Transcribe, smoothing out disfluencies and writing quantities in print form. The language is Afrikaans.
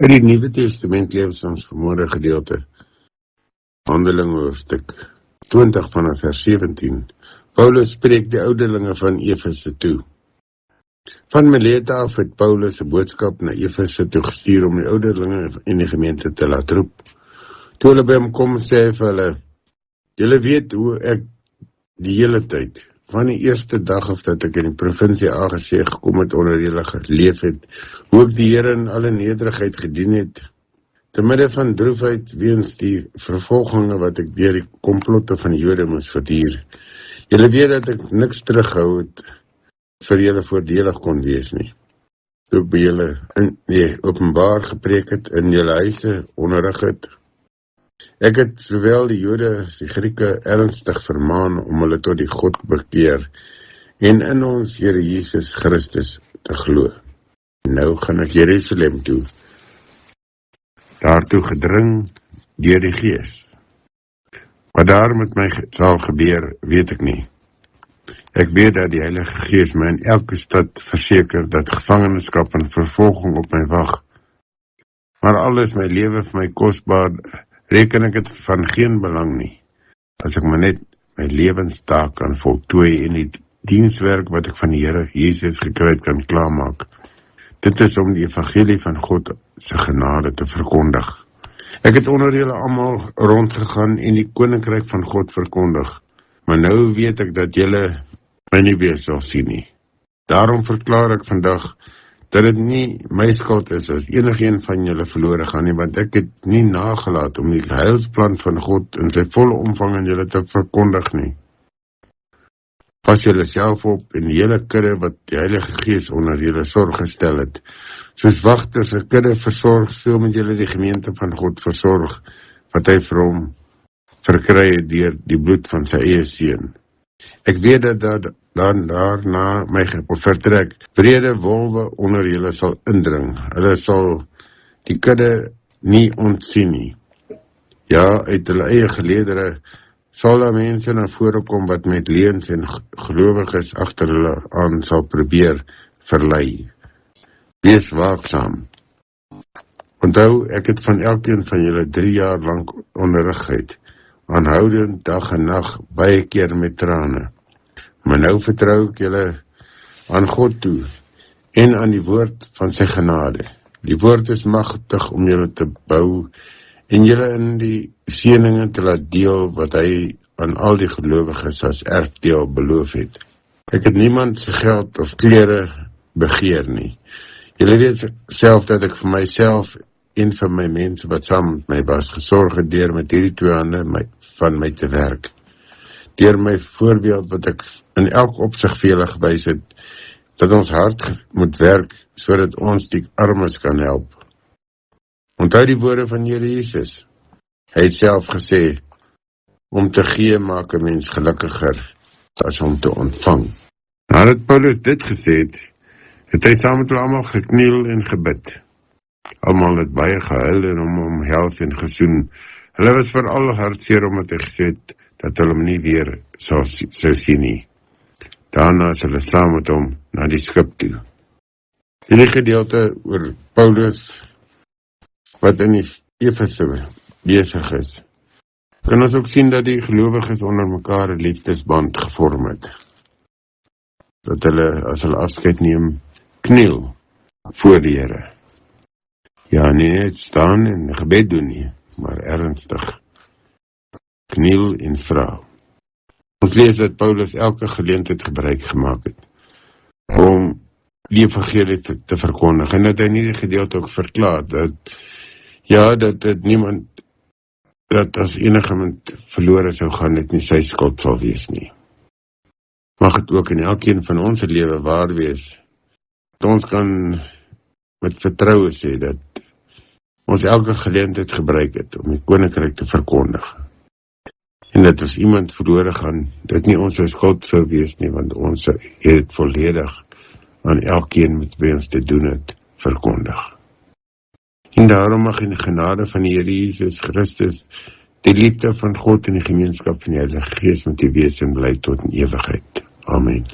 In die Nuwe Testament lees ons vanmôre gedeelte Handelinge hoofstuk 20 vanaf vers 17. Paulus spreek die ouderlinge van Efese toe. Van Milete af het Paulus 'n boodskap na Efese toe gestuur om die ouderlinge in die gemeente te laat roep. Toe hulle by hom kom, sê hy vir hulle: "Julle weet hoe ek die hele tyd, van die eerste dag af dat ek in die provinsie Asia gekom het, onder julle geleef het, hoe ek die Here in alle nederigheid gedien het, te midde van droefheid weens die vervolginge wat ek deur die komplotte van die Jode moes verduur. Julle weet dat ek niks terughou het vir julle voordelig kon wees nie. Toe ek by julle openbaar gepreek het, in julle huise onderrig het. Ek het sowel die Jode as die Grieke ernstig vermaan om hulle tot die God bekeer en in ons Here Jesus Christus te glo. Nou gaan ek Jerusalem toe, daartoe gedring deur die Gees. Wat daar met my sal gebeur, weet ek nie. Ek weet dat die Heilige Gees my in elke stad verseker dat gevangenskap en vervolging op my wag. Maar alles my lewe vir my kosbaar, reken ek het van geen belang nie, as ek maar net my lewenstaak kan voltooi en die dienswerk wat ek van die Here Jesus gekry het kan klaarmaak. Dit is om die evangelie van God se genade te verkondig. Ek het onder julle almal rondgegaan en die koninkryk van God verkondig, maar nou weet ek dat julle my nie weer sal sien nie. Daarom verklaar ek vandag dat dit nie my skuld is as enigeen van julle verlore gaan nie, want ek het nie nagelaat om die heilsplan van God in sy volle omvang aan julle te verkondig nie. Pas julle self op en die hele kudde wat die Heilige Gees onder julle sorg gestel het. Soos wagters 'n kudde versorg, so moet julle die gemeente van God versorg, wat hy vir hom verkry het deur die bloed van sy eie seun. Ek weet dat daarna my vertrek, brede wolwe onder julle sal indring. Hulle sal die kudde nie ontsien nie. Ja, uit hulle eie geleedere sal daar mense na vore kom wat met leuns en gelowiges agter hulle aan sal probeer verlei. Wees waaksaam. Onthou, ek het van elkeen van julle 3 jaar lank onderrig, aanhoudend dag en nag, baie keer met trane. Maar nou vertrou ek julle aan God toe en aan die woord van sy genade. Die woord is magtig om julle te bou en julle in die seëninge te laat deel wat hy aan al die gelowiges as erfdeel beloof het. Ek het niemand se geld of klere begeer nie. Julle weet self dat ek vir myself en vir my mense wat saam met my was gesorg het deur met hierdie 2 hande van my te werk. Deur my voorbeeld wat ek in elk opsig vir julle gewys het, dat ons hard moet werk sodat ons die armes kan help. Onthou die woorde van Here Jesus. Hy het self gesê, om te gee maak 'n mens gelukkiger as om te ontvang. Nadat Paulus dit gesê het hy saam met hulle almal gekniel en gebid. Almal het baie gehuil en hom omhels en gesoen. Hulle was veral hartseer omdat hy gesê het dat hulle hom nie weer sou sien nie. Daarna is hulle saam met hom na die skip toe. Hierdie gedeelte oor Paulus wat in die Efese besig is, kan ons ook sien dat die gelowiges onder mekaar 'n liefdesband gevorm het. Dat hulle, as hulle afskeid neem, kniel voor die Here. Ja, nie net staan en gebed doen nie, maar ernstig kniel en vra. Ons lees dat Paulus elke geleentheid gebruik gemaak het om die evangelie te verkondig, en dat hy nie die gedeelte ook verklaar dat dit niemand, dat as enige iemand verlore sou gaan, dit nie sy skuld sal wees nie. mag het ook in elkeen van ons lewe waar wees, dat ons kan met vertroue sê dat ons elke geleentheid gebruik het om die koninkryk te verkondig. En dat as iemand verlore gaan, dit nie ons skuld sou wees nie, want ons het het volledig aan elkeen met wie ons te doen het, verkondig. En daarom mag in die genade van die Here Jesus Christus, die liefde van God en die gemeenskap van die Heilige Gees met die wees en bly tot in ewigheid. Amen.